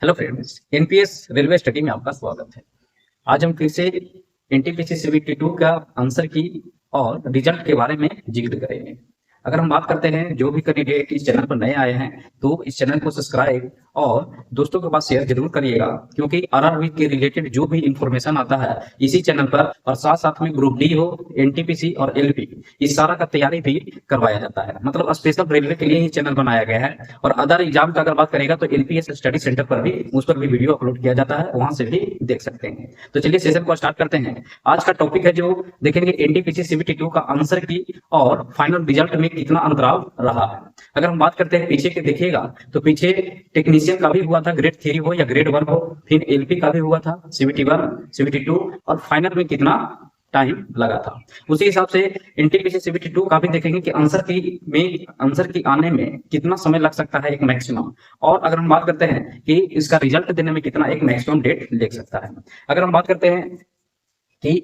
Hello friends, NPS railway study में आपका स्वागत है। आज हम फिर से एनटीपीसी सीबीटी 2 का आंसर की और रिजल्ट के बारे में जिक्र करेंगे। अगर हम बात करते हैं, जो भी कैंडिडेट इस चैनल पर नए आए हैं तो इस चैनल को सब्सक्राइब और दोस्तों के पास शेयर जरूर करिएगा, क्योंकि आरआरबी के रिलेटेड जो भी इंफॉर्मेशन आता है इसी चैनल पर, और साथ साथ में ग्रुप डी हो, एनटीपीसी और एलपी, इस सारा का तैयारी भी करवाया जाता है। मतलब स्पेशल रेलवे के लिए ही चैनल बनाया गया है। और अदर एग्जाम का अगर बात करेगा तो एलपीएस स्टडी सेंटर पर भी, उस पर भी वीडियो अपलोड किया जाता है, वहां से भी देख सकते हैं। तो चलिए सेशन को स्टार्ट करते हैं। आज का टॉपिक है जो देखेंगे एनटीपीसी सीबीटी 2 का आंसर की और फाइनल रिजल्ट में कितना अंतराल रहा है। अगर हम बात करते हैं पीछे के, देखिएगा तो पीछे टेक्नीशियन का भी हुआ था, ग्रेड 3 हो या ग्रेड 1 हो, फिर एलपी का भी हुआ था, सीबीटी 1, सीबीटी 2, और फाइनल में कितना टाइम लगा था। उसी हिसाब से एनटीपीसी सीबीटी 2 का भी देखेंगे कि आंसर की आने में कितना समय लग सकता है, एक मैक्सिमम। और अगर हम बात करते हैं कि इसका रिजल्ट देने में कितना एक मैक्सिमम डेट ले सकता है। अगर हम बात करते हैं कि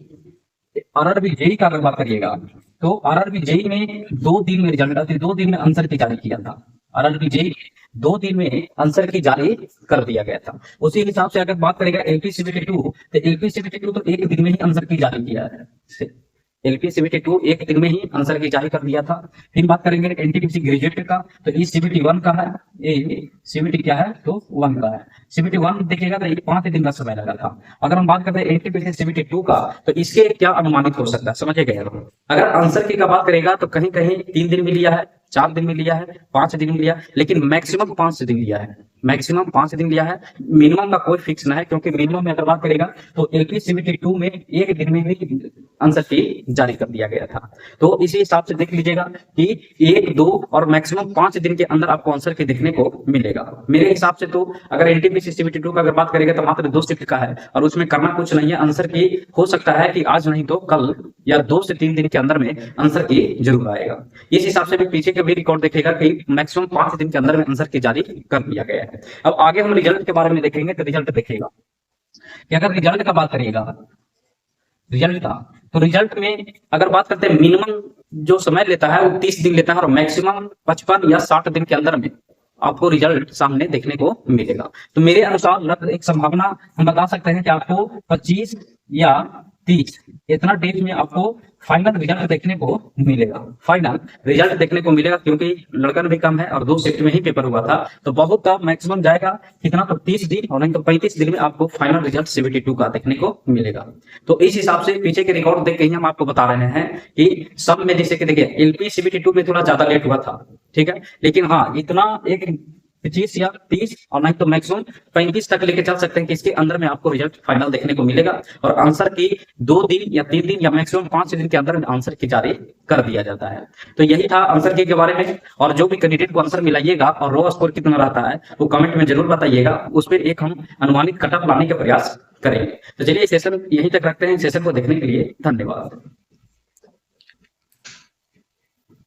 आरआरबी जेई का अगर बात करिएगा तो आरआरबी जेई में 2 दिन में रिजल्ट, 2 दिन में आंसर की जारी किया था। आरआरबी जेई 2 दिन में आंसर की जारी कर दिया गया था। उसी हिसाब से अगर बात करेगा एलपी सीबीटी 2, तो एलपी सीबीटी 2 तो 1 दिन में ही आंसर की जारी किया है। एलपी सीबीटी 2 1 दिन में ही आंसर की जारी कर दिया था। फिर बात करेंगे एनटीपीसी ग्रेजुएट का, तो ये सीबीटी 1 का है, ये सीबीटी क्या है तो 1 का है। सीबीटी 1 देखिएगा तो 5 दिन का समय लगा था। अगर हम बात करते हैं एनटीपीसी सीबीटी 2 का, तो इसके क्या अनुमानित हो सकता है, समझे गए। अगर आंसर की का बात करेगा तो कहीं कहीं 3 दिन में लिया है, 4 दिन में लिया है, 5 दिन में लिया, लेकिन मैक्सिमम 5 दिन लिया है। मैक्सिमम 5 दिन लिया है, मिनिमम का कोई फिक्स ना है, क्योंकि मिनिमम में अगर बात करेगा तो एलपी सीबीटी 2 में 1 दिन में भी आंसर की जारी कर दिया गया था। तो इसी हिसाब से देख लीजिएगा कि 1, 2 और मैक्सिमम 5 दिन के अंदर आपको आंसर की देखने को मिलेगा। मेरे हिसाब से तो अगर एनटीपीसी सीबीटी 2 का अगर बात करेगा तो मात्र 2 शिफ्ट का है, और उसमें करना कुछ नहीं है। आंसर की हो सकता है कि आज नहीं तो कल या 2 से 3 दिन के अंदर में आंसर की जरूर आएगा। इस हिसाब से भी पीछे के भी रिकॉर्ड देखेगा कि मैक्सिमम 5 दिन के अंदर में आंसर की जारी कर दिया गया है। अब आगे हम रिजल्ट के बारे में देखेंगे, तो रिजल्ट देखिएगा कि अगर रिजल्ट का बात करिएगा, रिजल्ट का तो रिजल्ट में अगर बात करते हैं, मिनिमम जो समय लेता है वो 30 दिन लेता है, और मैक्सिमम 55 या 60 दिन के अंदर में आपको रिजल्ट सामने देखने को मिलेगा। तो मेरे अनुसार एक संभावना हम बता सकते हैं कि आपको 25 या 30 इतना डेट में आपको फाइनल रिजल्ट देखने को मिलेगा। फाइनल रिजल्ट देखने को मिलेगा, क्योंकि लड़कन भी कम है और 2 शिफ्ट में ही पेपर हुआ था, तो बहुत कम मैक्सिमम जाएगा कितना, तो 30 दिन, और नहीं तो 35 दिन में आपको फाइनल रिजल्ट सीबीटी 2 का देखने को मिलेगा। तो इस हिसाब से पीछे के रिकॉर्ड देख के ही हम आपको बता रहे हैं कि सब में, जैसे कि देखिए एलपी सीबीटी 2 में थोड़ा ज्यादा लेट हुआ था, ठीक है, लेकिन हाँ इतना एक 25 या 30 और नहीं तो मैक्सिमम 35 तक लेके चल सकते हैं कि इसके अंदर में आपको रिजल्ट फाइनल देखने को मिलेगा। और आंसर की 2 दिन या 3 दिन या मैक्सिमम 5 दिन के अंदर में आंसर की जारी कर दिया जाता है। तो यही था आंसर की के बारे में। और जो भी कैंडिडेट को आंसर मिलाइएगा और रो स्कोर कितना रहता है वो कमेंट में जरूर बताइएगा, उस पर एक हम अनुमानित कटअप लाने का प्रयास करेंगे। तो चलिए सेशन यहीं तक रखते हैं। सेशन को देखने के लिए धन्यवाद।